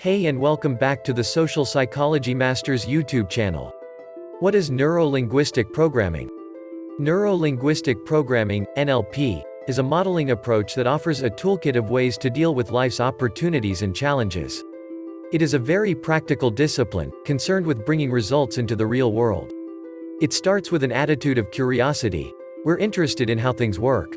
Hey and welcome back to the Social Psychology Masters YouTube channel. What is Neuro Linguistic Programming? Neuro Linguistic Programming NLP is a modeling approach that offers a toolkit of ways to deal with life's opportunities and challenges. It is a very practical discipline, concerned with bringing results into the real world. It starts with an attitude of curiosity. We're interested in how things work.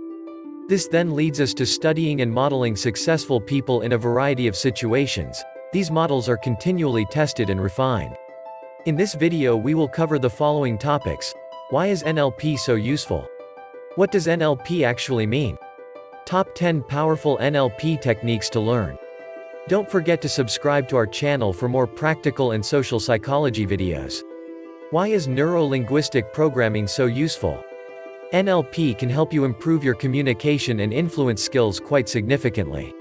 This then leads us to studying and modeling successful people in a variety of situations. These models are continually tested and refined. In this video we will cover the following topics. Why is NLP so useful? What does NLP actually mean? Top 10 powerful NLP techniques to learn. Don't forget to subscribe to our channel for more practical and social psychology videos. Why is Neuro Linguistic Programming so useful? NLP can help you improve your communication and influence skills quite significantly.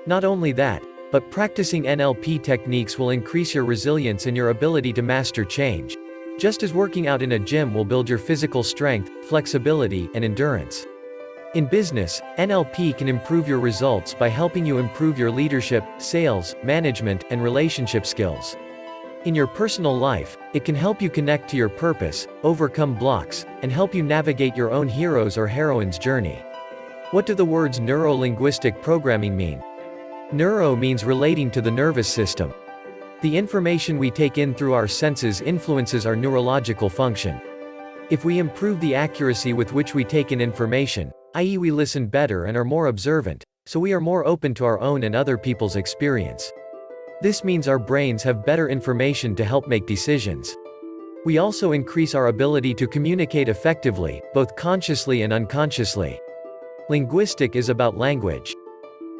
Not only that, but practicing NLP techniques will increase your resilience and your ability to master change. Just as working out in a gym will build your physical strength, flexibility, and endurance. In business, NLP can improve your results by helping you improve your leadership, sales, management, and relationship skills. In your personal life, it can help you connect to your purpose, overcome blocks, and help you navigate your own hero's or heroine's journey. What do the words neuro-linguistic programming mean? Neuro means relating to the nervous system. The information we take in through our senses influences our neurological function. If we improve the accuracy with which we take in information, i.e. we listen better and are more observant, so we are more open to our own and other people's experience. This means our brains have better information to help make decisions. We also increase our ability to communicate effectively, both consciously and unconsciously. Linguistic is about language.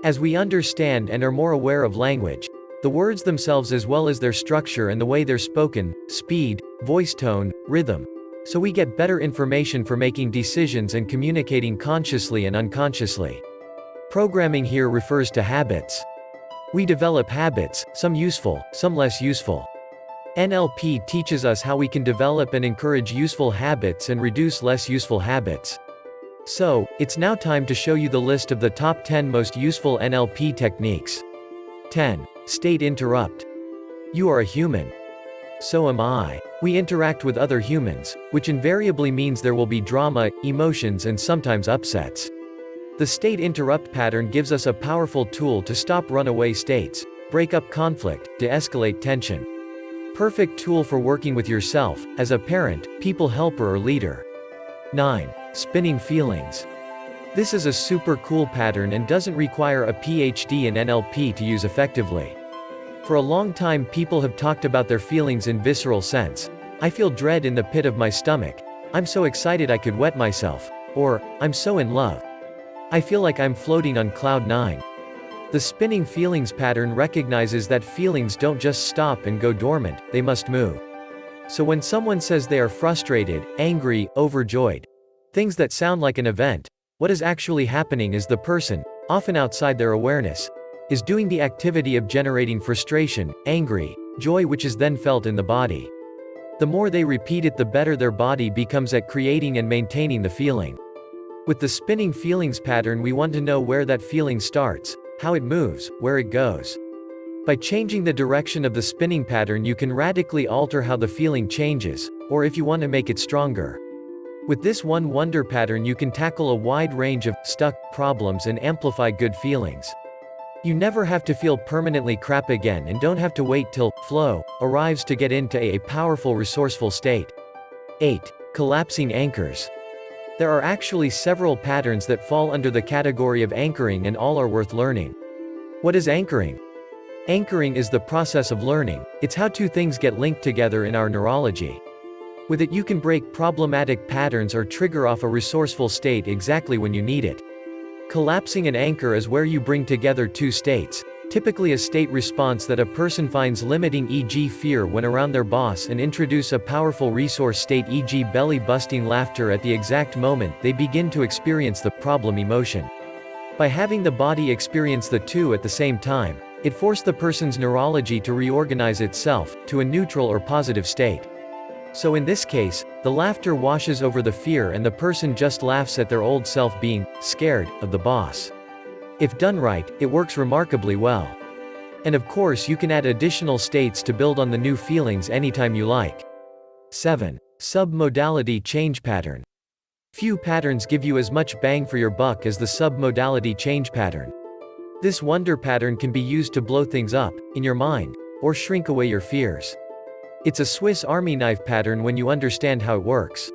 As we understand and are more aware of language, the words themselves as well as their structure and the way they're spoken, speed, voice tone, rhythm. So we get better information for making decisions and communicating consciously and unconsciously. Programming here refers to habits. We develop habits, some useful, some less useful. NLP teaches us how we can develop and encourage useful habits and reduce less useful habits. So, it's now time to show you the list of the top 10 most useful NLP techniques. 10. State interrupt. You are a human. So am I. We interact with other humans, which invariably means there will be drama, emotions, and sometimes upsets. The state interrupt pattern gives us a powerful tool to stop runaway states, break up conflict, de-escalate tension. Perfect tool for working with yourself, as a parent, people helper or leader. 9. Spinning feelings. This is a super cool pattern and doesn't require a PhD in NLP to use effectively. For a long time people have talked about their feelings in visceral sense. I feel dread in the pit of my stomach. I'm so excited I could wet myself. Or, I'm so in love. I feel like I'm floating on cloud 9. The spinning feelings pattern recognizes that feelings don't just stop and go dormant, they must move. So when someone says they are frustrated, angry, overjoyed, things that sound like an event, what is actually happening is the person, often outside their awareness, is doing the activity of generating frustration, angry, joy which is then felt in the body. The more they repeat it the better their body becomes at creating and maintaining the feeling. With the spinning feelings pattern we want to know where that feeling starts, how it moves, where it goes. By changing the direction of the spinning pattern you can radically alter how the feeling changes, or if you want to make it stronger. With this one wonder pattern you can tackle a wide range of stuck problems and amplify good feelings. You never have to feel permanently crap again and don't have to wait till flow arrives to get into a powerful resourceful state. 8. Collapsing anchors. There are actually several patterns that fall under the category of anchoring and all are worth learning. What is anchoring? Anchoring is the process of learning. It's how two things get linked together in our neurology. With it you can break problematic patterns or trigger off a resourceful state exactly when you need it. Collapsing an anchor is where you bring together two states, typically a state response that a person finds limiting e.g. fear when around their boss and introduce a powerful resource state e.g. belly-busting laughter at the exact moment they begin to experience the problem emotion. By having the body experience the two at the same time, it forced the person's neurology to reorganize itself to a neutral or positive state. So in this case, the laughter washes over the fear and the person just laughs at their old self being scared of the boss. If done right, it works remarkably well. And of course you can add additional states to build on the new feelings anytime you like. 7. Sub-modality change pattern. Few patterns give you as much bang for your buck as the sub-modality change pattern. This wonder pattern can be used to blow things up, in your mind, or shrink away your fears. It's a Swiss Army knife pattern when you understand how it works.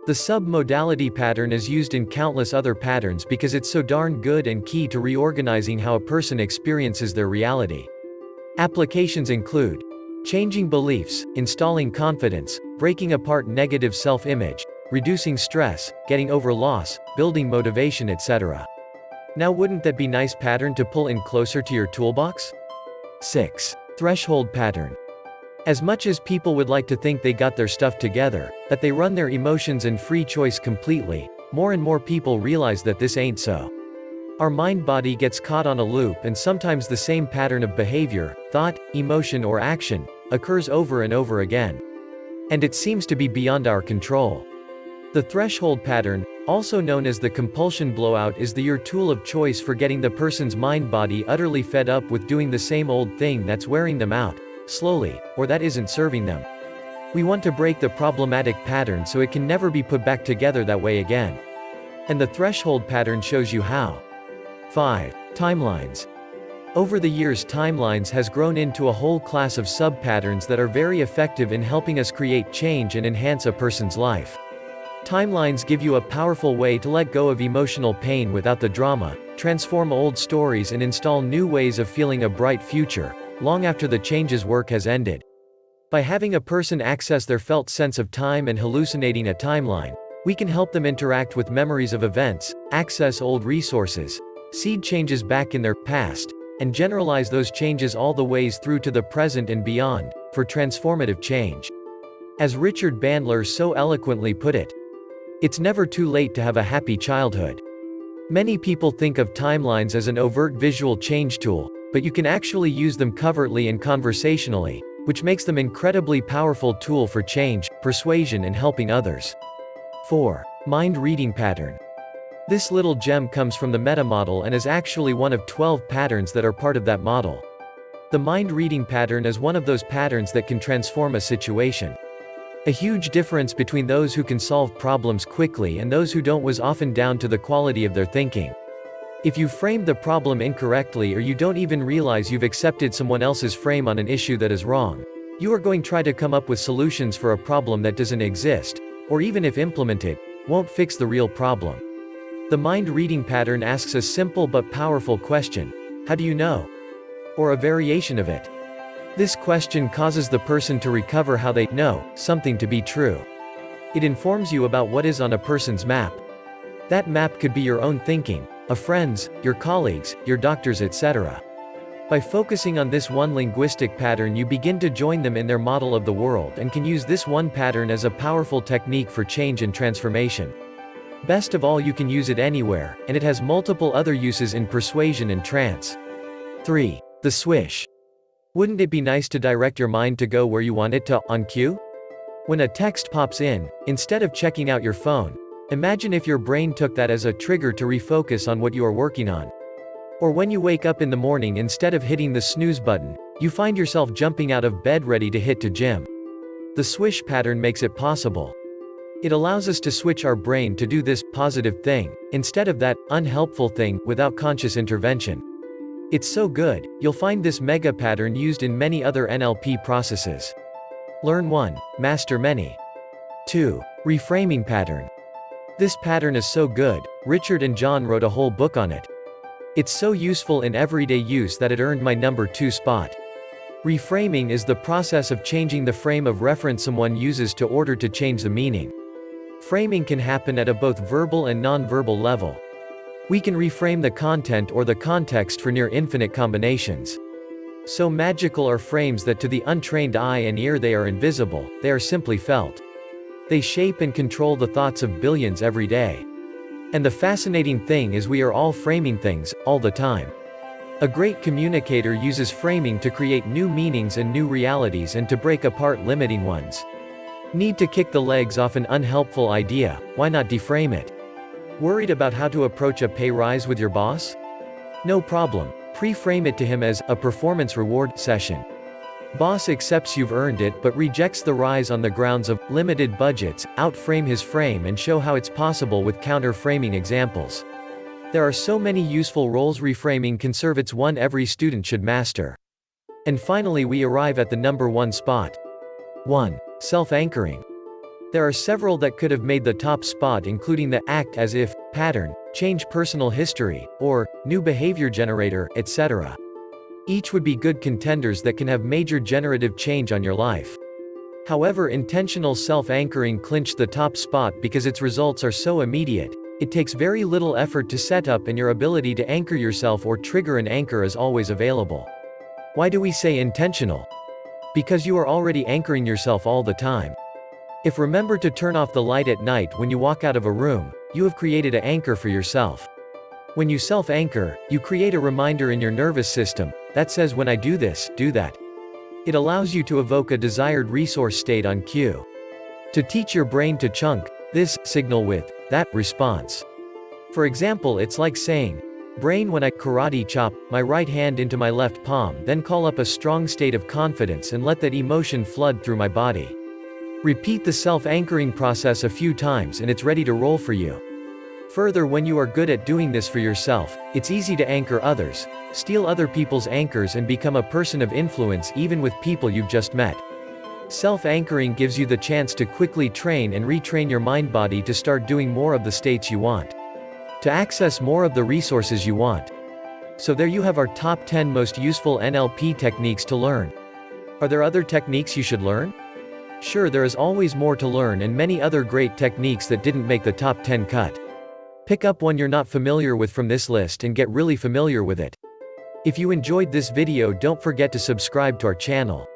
The sub-modality pattern is used in countless other patterns because it's so darn good and key to reorganizing how a person experiences their reality. Applications include changing beliefs, installing confidence, breaking apart negative self-image, reducing stress, getting over loss, building motivation, etc. Now wouldn't that be nice pattern to pull in closer to your toolbox? 6. Threshold pattern. As much as people would like to think they got their stuff together, that they run their emotions and free choice completely, more and more people realize that this ain't so. Our mind-body gets caught on a loop, and sometimes the same pattern of behavior, thought, emotion or action, occurs over and over again. And it seems to be beyond our control. The threshold pattern, also known as the compulsion blowout, is your tool of choice for getting the person's mind-body utterly fed up with doing the same old thing that's wearing them out, slowly, or that isn't serving them. We want to break the problematic pattern so it can never be put back together that way again. And the threshold pattern shows you how. 5. Timelines. Over the years, timelines has grown into a whole class of sub-patterns that are very effective in helping us create change and enhance a person's life. Timelines give you a powerful way to let go of emotional pain without the drama, transform old stories and install new ways of feeling a bright future, long after the change's work has ended. By having a person access their felt sense of time and hallucinating a timeline, we can help them interact with memories of events, access old resources, seed changes back in their past, and generalize those changes all the ways through to the present and beyond, for transformative change. As Richard Bandler so eloquently put it, it's never too late to have a happy childhood. Many people think of timelines as an overt visual change tool, but you can actually use them covertly and conversationally, which makes them incredibly powerful tool for change, persuasion and helping others. 4. Mind reading pattern. This little gem comes from the meta model and is actually one of 12 patterns that are part of that model. The mind reading pattern is one of those patterns that can transform a situation. A huge difference between those who can solve problems quickly and those who don't was often down to the quality of their thinking. If you framed the problem incorrectly or you don't even realize you've accepted someone else's frame on an issue that is wrong, you are going to try to come up with solutions for a problem that doesn't exist, or even if implemented, won't fix the real problem. The mind reading pattern asks a simple but powerful question: how do you know? Or a variation of it. This question causes the person to recover how they know something to be true. It informs you about what is on a person's map. That map could be your own thinking, a friend's, your colleagues, your doctor's, etc. By focusing on this one linguistic pattern, you begin to join them in their model of the world and can use this one pattern as a powerful technique for change and transformation. Best of all, you can use it anywhere, and it has multiple other uses in persuasion and trance. 3. The swish. Wouldn't it be nice to direct your mind to go where you want it to, on cue? When a text pops in, instead of checking out your phone, imagine if your brain took that as a trigger to refocus on what you are working on. Or when you wake up in the morning, instead of hitting the snooze button, you find yourself jumping out of bed ready to hit to gym. The swish pattern makes it possible. It allows us to switch our brain to do this positive thing, instead of that unhelpful thing, without conscious intervention. It's so good, you'll find this mega pattern used in many other NLP processes. Learn one, master many. 2. Reframing pattern. This pattern is so good, Richard and John wrote a whole book on it. It's so useful in everyday use that it earned my number 2 spot. Reframing is the process of changing the frame of reference someone uses to order to change the meaning. Framing can happen at a both verbal and non-verbal level. We can reframe the content or the context for near infinite combinations. So magical are frames that to the untrained eye and ear they are invisible, they are simply felt. They shape and control the thoughts of billions every day. And the fascinating thing is we are all framing things, all the time. A great communicator uses framing to create new meanings and new realities and to break apart limiting ones. Need to kick the legs off an unhelpful idea? Why not deframe it? Worried about how to approach a pay rise with your boss? No problem. Pre-frame it to him as a performance reward session. Boss accepts you've earned it but rejects the rise on the grounds of limited budgets. Outframe his frame and show how it's possible with counter-framing examples. There are so many useful roles. Reframing can serve. It's one every student should master. And finally we arrive at the number 1 spot. 1. Self-anchoring. There are several that could have made the top spot, including the act as if, pattern, change personal history, or new behavior generator, etc. Each would be good contenders that can have major generative change on your life. However, intentional self-anchoring clinched the top spot because its results are so immediate. It takes very little effort to set up, and your ability to anchor yourself or trigger an anchor is always available. Why do we say intentional? Because you are already anchoring yourself all the time. If remember to turn off the light at night when you walk out of a room, you have created an anchor for yourself. When you self-anchor, you create a reminder in your nervous system that says, when I do this, do that. It allows you to evoke a desired resource state on cue. To teach your brain to chunk this signal with that response. For example, it's like saying, brain, when I karate chop my right hand into my left palm, then call up a strong state of confidence and let that emotion flood through my body. Repeat the self-anchoring process a few times and it's ready to roll for you. Further, when you are good at doing this for yourself, it's easy to anchor others, steal other people's anchors and become a person of influence even with people you've just met. Self-anchoring gives you the chance to quickly train and retrain your mind-body to start doing more of the states you want. To access more of the resources you want. So there you have our top 10 most useful NLP techniques to learn. Are there other techniques you should learn? Sure, there is always more to learn and many other great techniques that didn't make the top 10 cut. Pick up one you're not familiar with from this list and get really familiar with it. If you enjoyed this video, don't forget to subscribe to our channel.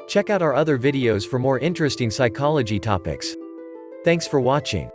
Check out our other videos for more interesting psychology topics. Thanks for watching.